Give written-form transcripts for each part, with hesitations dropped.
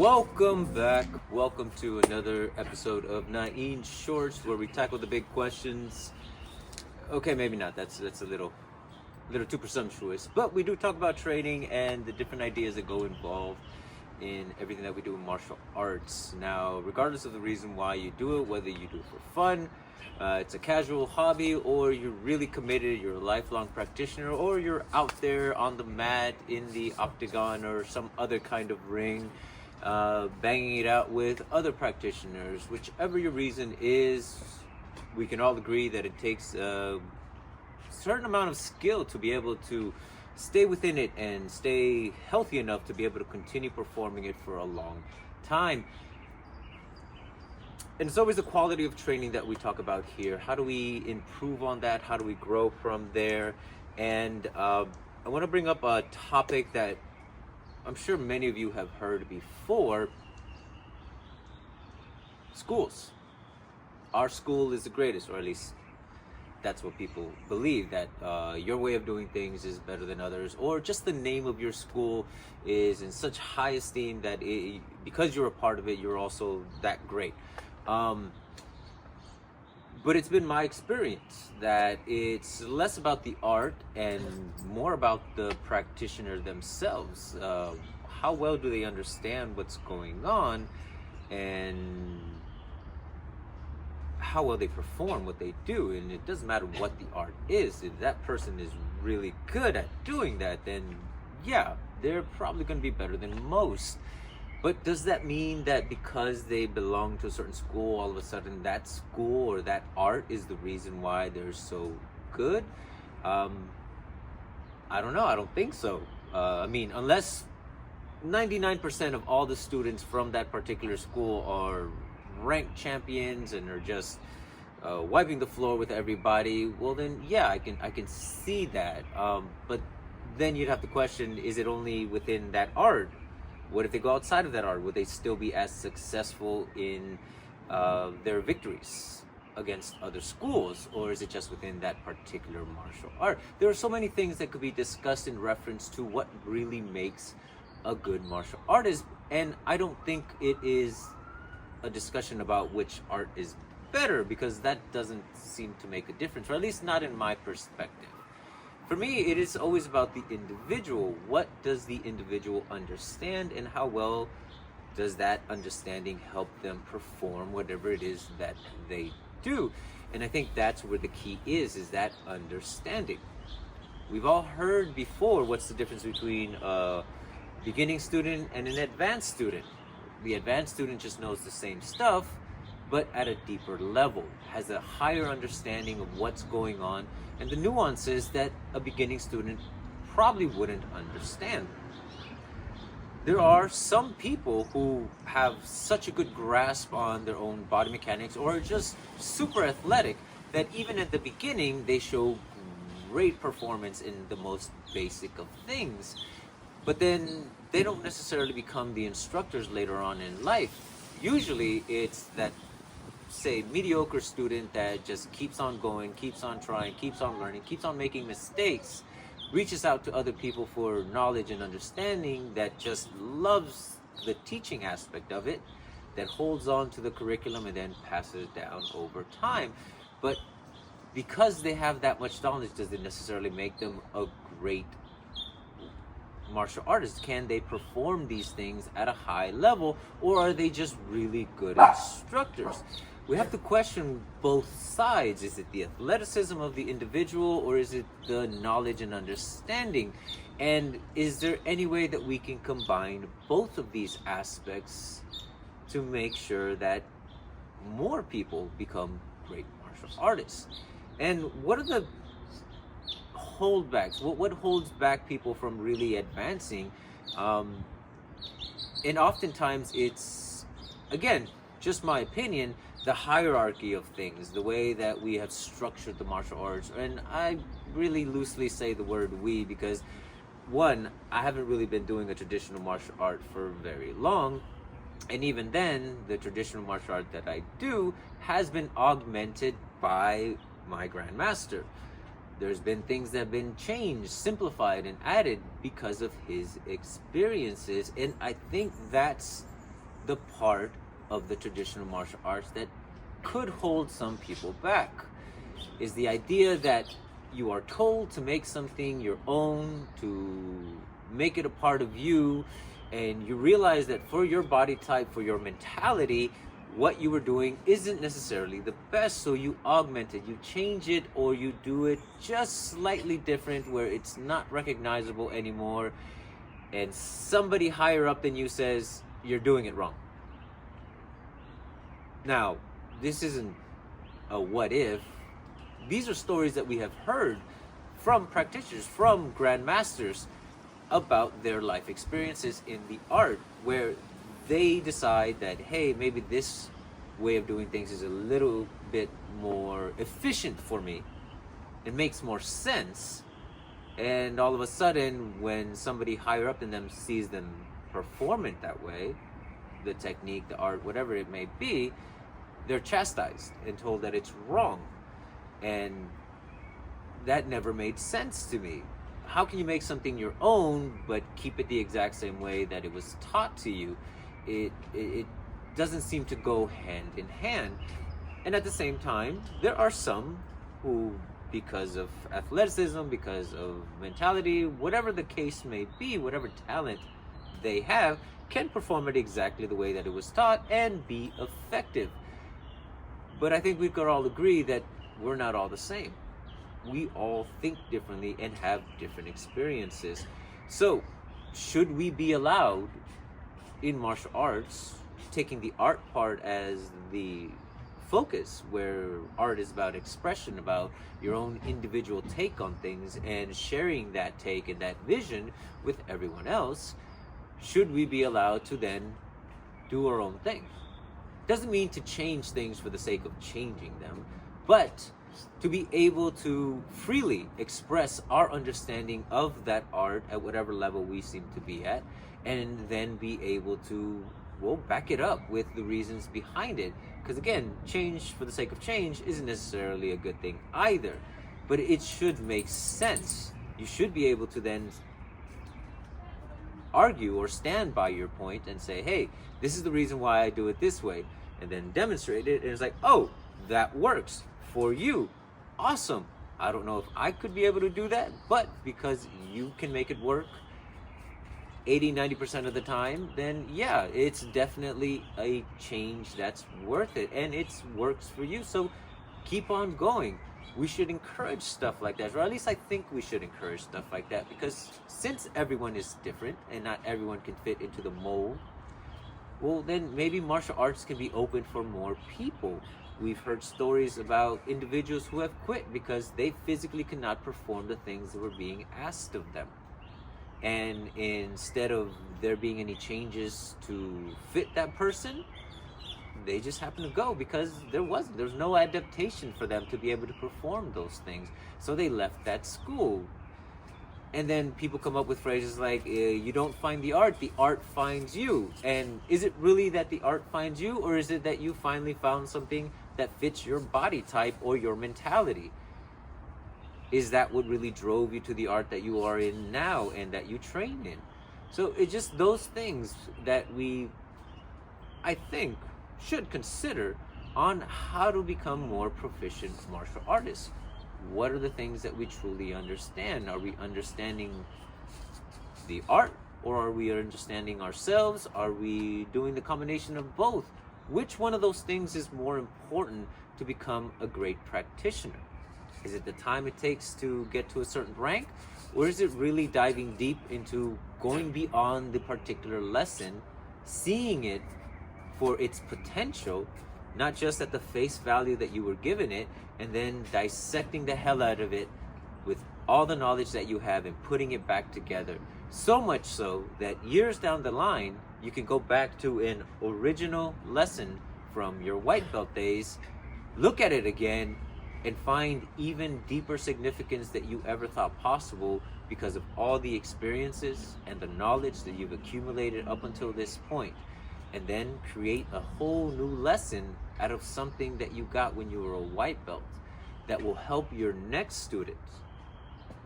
Welcome back. Welcome to another episode of Nain Shorts, where we tackle the big questions. Okay, maybe not. That's a little too presumptuous. But we do talk about training and the different ideas that go involved in everything that we do in martial arts. Now, regardless of the reason why you do it, whether you do it for fun, it's a casual hobby, or you're really committed, you're a lifelong practitioner, or you're out there on the mat in the octagon or some other kind of ring, banging it out with other practitioners. Whichever your reason is, we can all agree that it takes a certain amount of skill to be able to stay within it and stay healthy enough to be able to continue performing it for a long time. And it's always the quality of training that we talk about here. How do we improve on that? How do we grow from there? And I want to bring up a topic that I'm sure many of you have heard before. Schools. Our school is the greatest, or at least that's what people believe, that your way of doing things is better than others, or just the name of your school is in such high esteem that because you're a part of it, you're also that great. But it's been my experience that it's less about the art and more about the practitioner themselves. How well do they understand what's going on, and how well they perform what they do? And it doesn't matter what the art is. If that person is really good at doing that, then yeah, they're probably going to be better than most. But does that mean that because they belong to a certain school, all of a sudden that school or that art is the reason why they're so good? I don't know. I don't think so. I mean, unless 99% of all the students from that particular school are ranked champions and are just wiping the floor with everybody, well then yeah, I can see that. But then you'd have to question, is it only within that art? What if they go outside of that art? Would they still be as successful in their victories against other schools? Or is it just within that particular martial art? There are so many things that could be discussed in reference to what really makes a good martial artist. And I don't think it is a discussion about which art is better, because that doesn't seem to make a difference, or at least not in my perspective. For me, it is always about the individual. What does the individual understand, and how well does that understanding help them perform whatever it is that they do? And I think that's where the key is that understanding. We've all heard before, what's the difference between a beginning student and an advanced student? The advanced student just knows the same stuff, but at a deeper level, has a higher understanding of what's going on and the nuances that a beginning student probably wouldn't understand. There are some people who have such a good grasp on their own body mechanics, or are just super athletic, that even at the beginning they show great performance in the most basic of things. But then they don't necessarily become the instructors later on in life. Usually it's that, say, mediocre student that just keeps on going, keeps on trying, keeps on learning, keeps on making mistakes, reaches out to other people for knowledge and understanding, that just loves the teaching aspect of it, that holds on to the curriculum and then passes it down over time. But because they have that much knowledge, does it necessarily make them a great martial artist? Can they perform these things at a high level, or are they just really good instructors? We have to question both sides. Is it the athleticism of the individual, or is it the knowledge and understanding? And is there any way that we can combine both of these aspects to make sure that more people become great martial artists? And what are the holdbacks? What holds back people from really advancing? And oftentimes it's, again, just my opinion, the hierarchy of things, the way that we have structured the martial arts. And I really loosely say the word we, because one, I haven't really been doing a traditional martial art for very long, and even then the traditional martial art that I do has been augmented by my grandmaster. There's been things that have been changed, simplified, and added because of his experiences. And I think that's the part of the traditional martial arts that could hold some people back, is the idea that you are told to make something your own, to make it a part of you, and you realize that for your body type, for your mentality, what you were doing isn't necessarily the best, so you augment it, you change it, or you do it just slightly different where it's not recognizable anymore, and somebody higher up than you says you're doing it wrong. Now, this isn't a what if. These are stories that we have heard from practitioners, from grandmasters, about their life experiences in the art, where they decide that, hey, maybe this way of doing things is a little bit more efficient for me. It makes more sense. And all of a sudden, when somebody higher up than them sees them perform it that way, the technique, the art, whatever it may be, they're chastised and told that it's wrong. And that never made sense to me. How can you make something your own but keep it the exact same way that it was taught to you? It doesn't seem to go hand in hand. And at the same time, there are some who, because of athleticism, because of mentality, whatever the case may be, whatever talent they have, can perform it exactly the way that it was taught and be effective. But I think we could all agree that we're not all the same. We all think differently and have different experiences. So, should we be allowed in martial arts, taking the art part as the focus, where art is about expression, about your own individual take on things, and sharing that take and that vision with everyone else, should we be allowed to then do our own thing? Doesn't mean to change things for the sake of changing them, but to be able to freely express our understanding of that art at whatever level we seem to be at, and then be able to, well, back it up with the reasons behind it. Because again, change for the sake of change isn't necessarily a good thing either, but it should make sense. You should be able to then argue or stand by your point and say, hey, this is the reason why I do it this way, and then demonstrate it, and it's like, oh, that works for you. Awesome. I don't know if I could be able to do that, but because you can make it work 80-90% of the time, then yeah, it's definitely a change that's worth it, and it works for you. So keep on going. We should encourage stuff like that, or at least I think we should encourage stuff like that, because since everyone is different and not everyone can fit into the mold, well, then maybe martial arts can be open for more people. We've heard stories about individuals who have quit because they physically cannot perform the things that were being asked of them. And instead of there being any changes to fit that person, they just happen to go because there was no adaptation for them to be able to perform those things. So they left that school. And then people come up with phrases like, you don't find the art finds you. And is it really that the art finds you, or is it that you finally found something that fits your body type or your mentality? Is that what really drove you to the art that you are in now and that you train in? So it's just those things that we, I think, should consider on how to become more proficient martial artists. What are the things that we truly understand? Are we understanding the art, or are we understanding ourselves? Are we doing the combination of both? Which one of those things is more important to become a great practitioner? Is it the time it takes to get to a certain rank, or is it really diving deep into going beyond the particular lesson, seeing it for its potential, not just at the face value that you were given it, and then dissecting the hell out of it with all the knowledge that you have and putting it back together? So much so that years down the line, you can go back to an original lesson from your white belt days, look at it again, and find even deeper significance that you ever thought possible because of all the experiences and the knowledge that you've accumulated up until this point. And then create a whole new lesson out of something that you got when you were a white belt that will help your next students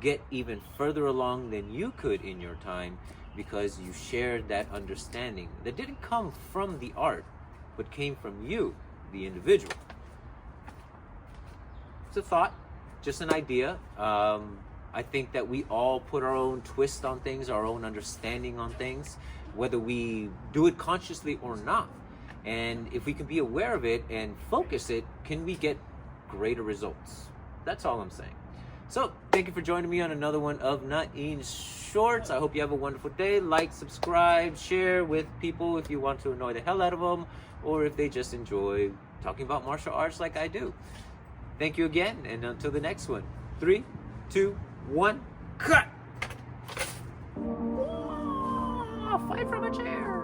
get even further along than you could in your time, because you shared that understanding that didn't come from the art, but came from you, the individual. It's a thought, just an idea. I think that we all put our own twist on things, our own understanding on things, whether we do it consciously or not. And if we can be aware of it and focus it, can we get greater results? That's all I'm saying. So, thank you for joining me on another one of Nain's Shorts. I hope you have a wonderful day. Like, subscribe, share with people if you want to annoy the hell out of them, or if they just enjoy talking about martial arts like I do. Thank you again, and until the next one. 3, 2, 1, cut! Fight from a chair!